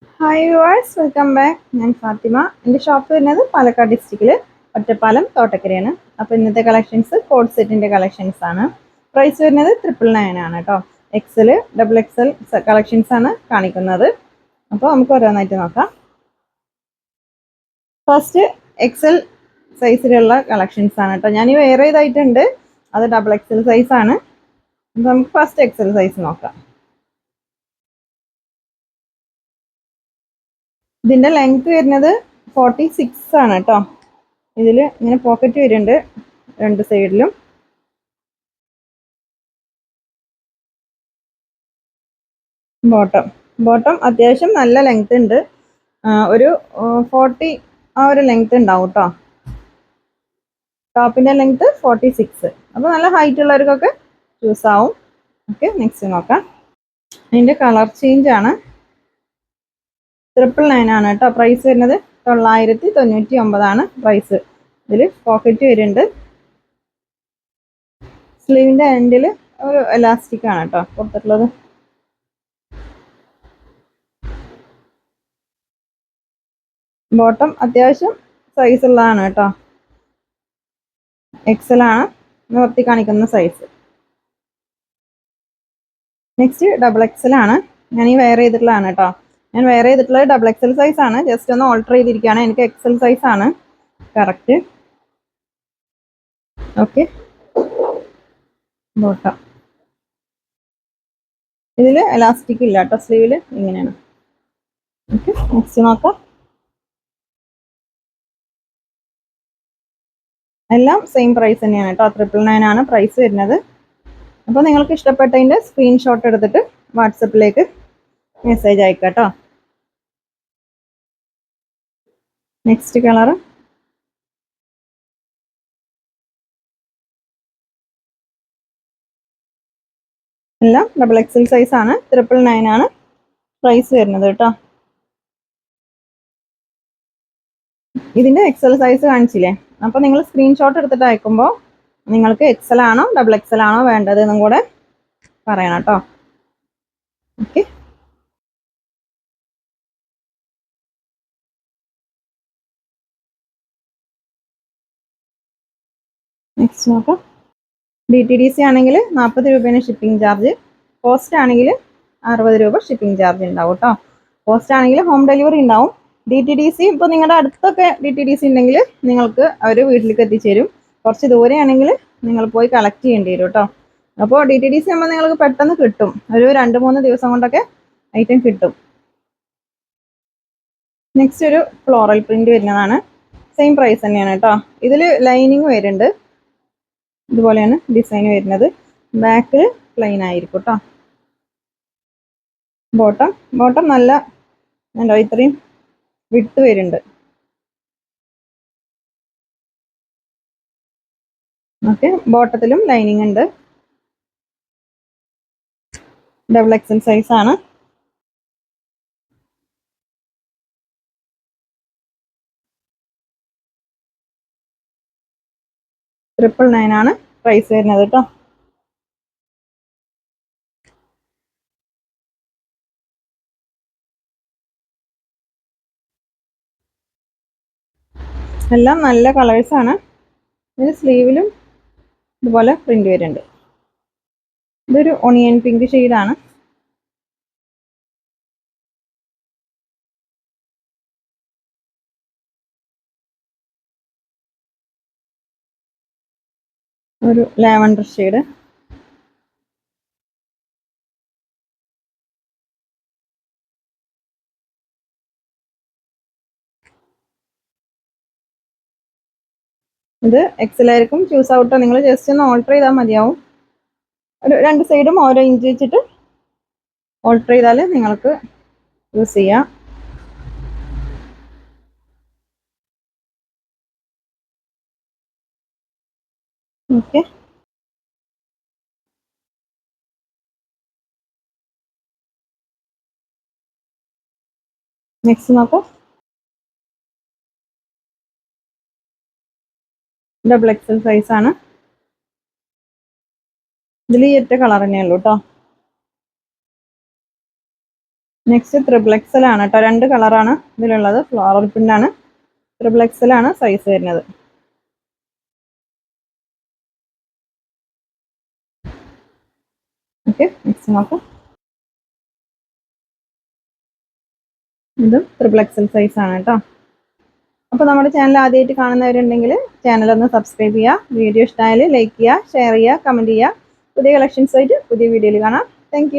Hi viewers, welcome back. ഞാൻ ഫാത്തിമ. എൻ്റെ shop വരുന്നത് പാലക്കാട് ഡിസ്ട്രിക്റ്റിൽ ഒറ്റപ്പാലം തോട്ടക്കരയാണ്. അപ്പോൾ ഇന്നത്തെ കളക്ഷൻസ് കോഡ് സെറ്റിൻ്റെ കളക്ഷൻസ് ആണ്. പ്രൈസ് വരുന്നത് 999 ആണ് കേട്ടോ. എക്സൽ ഡബിൾ എക്സൽ കളക്ഷൻസ് ആണ് കാണിക്കുന്നത്. അപ്പോൾ നമുക്ക് ഓരോന്നായിട്ട് നോക്കാം. ഫസ്റ്റ് എക്സൽ സൈസിലുള്ള കളക്ഷൻസ് ആണ് കേട്ടോ. ഞാൻ വേറെ ഇതായിട്ടുണ്ട്, അത് ഡബിൾ എക്സൽ സൈസ് ആണ്. അപ്പോൾ നമുക്ക് ഫസ്റ്റ് എക്സൽ സൈസ് നോക്കാം. ഇതിന്റെ ലെങ്ത് വരുന്നത് 46 ആണ് കേട്ടോ. ഇതിൽ ഇങ്ങനെ പോക്കറ്റ് വരുന്നുണ്ട് രണ്ട് സൈഡിലും. ബോട്ടം അത്യാവശ്യം നല്ല ലെങ്ത് ഉണ്ട്. ഒരു 40 ആ ഒരു ലെങ്ത് ഉണ്ടാവും കേട്ടോ. ടോപ്പിന്റെ ലെങ്ത് 46. അപ്പോൾ നല്ല ഹൈറ്റ് ഉള്ളവർക്കൊക്കെ ചൂസ് ആവും. ഓക്കെ, നെക്സ്റ്റ് നോക്കാം. അതിന്റെ കളർ ചേഞ്ച് ആണ്. 999 ആണ് കേട്ടോ. പ്രൈസ് വരുന്നത് 999 ആണ് പ്രൈസ്. ഇതിൽ പോക്കറ്റ് വരുന്നുണ്ട്. സ്ലീവിന്റെ എൻഡിൽ ഒരു എലാസ്റ്റിക് ആണ് കേട്ടോ കൊടുത്തിട്ടുള്ളത്. ബോട്ടം അത്യാവശ്യം സൈസ് ഉള്ളതാണ് കേട്ടോ. എക്സൽ ആണ് നിവർത്തി കാണിക്കുന്ന സൈസ്. നെക്സ്റ്റ് ഡബിൾ എക്സൽ ആണ്. ഞാൻ ഈ വെയർ ചെയ്തിട്ടുള്ളതാണ് കേട്ടോ. ഞാൻ വെയർ ചെയ്തിട്ടുള്ളത് ഡബിൾ എക്സൽ സൈസ് ആണ്. ജസ്റ്റ് ഒന്ന് ഓൾട്ടർ ചെയ്തിരിക്കുകയാണ്. എനിക്ക് എക്സൽ സൈസ് ആണ് കറക്റ്റ്. ഓക്കെ, ബോട്ടം ഇതിൽ എലാസ്റ്റിക് ഇല്ല കേട്ടോ. സ്ലീവിൽ ഇങ്ങനെയാണ്. ഓക്കെ, നെക്സ്റ്റ് നോക്കാം. എല്ലാം സെയിം പ്രൈസ് തന്നെയാണ് കേട്ടോ. 999 ആണ് പ്രൈസ് വരുന്നത്. അപ്പോൾ നിങ്ങൾക്ക് ഇഷ്ടപ്പെട്ടതിൻ്റെ സ്ക്രീൻഷോട്ട് എടുത്തിട്ട് വാട്സപ്പിലേക്ക് മെസ്സേജ് അയക്കാം കേട്ടോ. നെക്സ്റ്റ് കളർ എല്ലാം ഡബിൾ എക്സൽ സൈസ് ആണ്. 999 ആണ് പ്രൈസ് വരുന്നത് കേട്ടോ. ഇതിന്റെ എക്സൽ സൈസ് കാണിച്ചില്ലേ? അപ്പൊ നിങ്ങൾ സ്ക്രീൻഷോട്ട് എടുത്തിട്ട് അയക്കുമ്പോൾ നിങ്ങൾക്ക് എക്സൽ ആണോ ഡബിൾ എക്സൽ ആണോ വേണ്ടത് എന്നും കൂടെ പറയണം കേട്ടോ. ഓക്കെ, നെക്സ്റ്റ് നോക്കാം. DTDC ആണെങ്കിൽ 40 രൂപയാണ് ഷിപ്പിംഗ് ചാർജ്. പോസ്റ്റ് ആണെങ്കിൽ 60 രൂപ ഷിപ്പിംഗ് ചാർജ് ഉണ്ടാവും കേട്ടോ. പോസ്റ്റ് ആണെങ്കിൽ ഹോം ഡെലിവറി ഉണ്ടാവും. DTDC ഇപ്പോൾ നിങ്ങളുടെ അടുത്തൊക്കെ DTDC ഉണ്ടെങ്കിൽ നിങ്ങൾക്ക് അവർ വീട്ടിലേക്ക് എത്തിച്ചേരും. കുറച്ച് ദൂരെയാണെങ്കിൽ നിങ്ങൾ പോയി കളക്ട് ചെയ്യേണ്ടി വരും കേട്ടോ. അപ്പോൾ DTDC ആകുമ്പോൾ നിങ്ങൾക്ക് പെട്ടെന്ന് കിട്ടും. ഒരു 2-3 ദിവസം കൊണ്ടൊക്കെ ഐറ്റം കിട്ടും. നെക്സ്റ്റ് ഒരു ഫ്ലോറൽ പ്രിന്റ് വരുന്നതാണ്. സെയിം പ്രൈസ് തന്നെയാണ് കേട്ടോ. ഇതിൽ ലൈനിങ് വരുന്നുണ്ട്. ഇതുപോലെയാണ് ഡിസൈൻ വരുന്നത്. ബാക്ക് പ്ലെയിൻ ആയിരിക്കും കേട്ടോ. ബോട്ടം നല്ല ഉണ്ടോ, ഇത്രയും വിട്ട് വരുന്നുണ്ട്. ഓക്കെ, ബോട്ടത്തിലും ലൈനിങ് ഉണ്ട്. ഡബിൾ എക്സൽ സൈസ് ആണ്. $999 ആണ് പ്രൈസ് വരുന്നത് കേട്ടോ. എല്ലാം നല്ല കളേഴ്സ് ആണ്. ഇതിന് സ്ലീവിലും ഇതുപോലെ പ്രിന്റ് വരുന്നുണ്ട്. ഇതൊരു ഒണിയൻ പിങ്ക് ഷെയ്ഡാണ്. ഒരു ലാവൻഡർ ഷെയ്ഡ്. ഇത് എക്സൽ ആയിരിക്കും. ചൂസ് ഔട്ടോ. നിങ്ങൾ ജസ്റ്റ് ഒന്ന് ഓൾട്ടർ ചെയ്താൽ മതിയാവും. ഒരു രണ്ട് സൈഡും ഓരോ ഇഞ്ച് വെച്ചിട്ട് ഓൾട്ടർ ചെയ്താൽ നിങ്ങൾക്ക് യൂസ് ചെയ്യാം. ഓക്കെ, നെക്സ്റ്റ് നോക്കാം. ഡബിൾ എക്സൽ സൈസ് ആണ്. ഇതിൽ ഈ ഒറ്റ കളർ തന്നെയുള്ളൂ കേട്ടോ. നെക്സ്റ്റ് ത്രിബിൾ എക്സൽ ആണ് കേട്ടോ. 2 കളറാണ് ഇതിലുള്ളത്. ഫ്ലോറൽ പ്രിന്റ് ആണ്. ത്രിബിൾ എക്സൽ ആണ് സൈസ് വരുന്നത്. ഓക്കെ, നെക്സ്റ്റ് നോക്കാം. ഇതും ത്രിബിൾ എക്സൽ സൈസ് ആണ് കേട്ടോ. അപ്പോൾ നമ്മുടെ ചാനൽ ആദ്യമായിട്ട് കാണുന്നവരുണ്ടെങ്കിൽ ചാനൽ ഒന്ന് സബ്സ്ക്രൈബ് ചെയ്യുക. വീഡിയോ ഇഷ്ടമായാൽ ലൈക്ക് ചെയ്യുക, ഷെയർ ചെയ്യുക, കമൻറ്റ് ചെയ്യുക. പുതിയ കളക്ഷൻസ് ആയിട്ട് പുതിയ വീഡിയോയിൽ കാണാം. താങ്ക്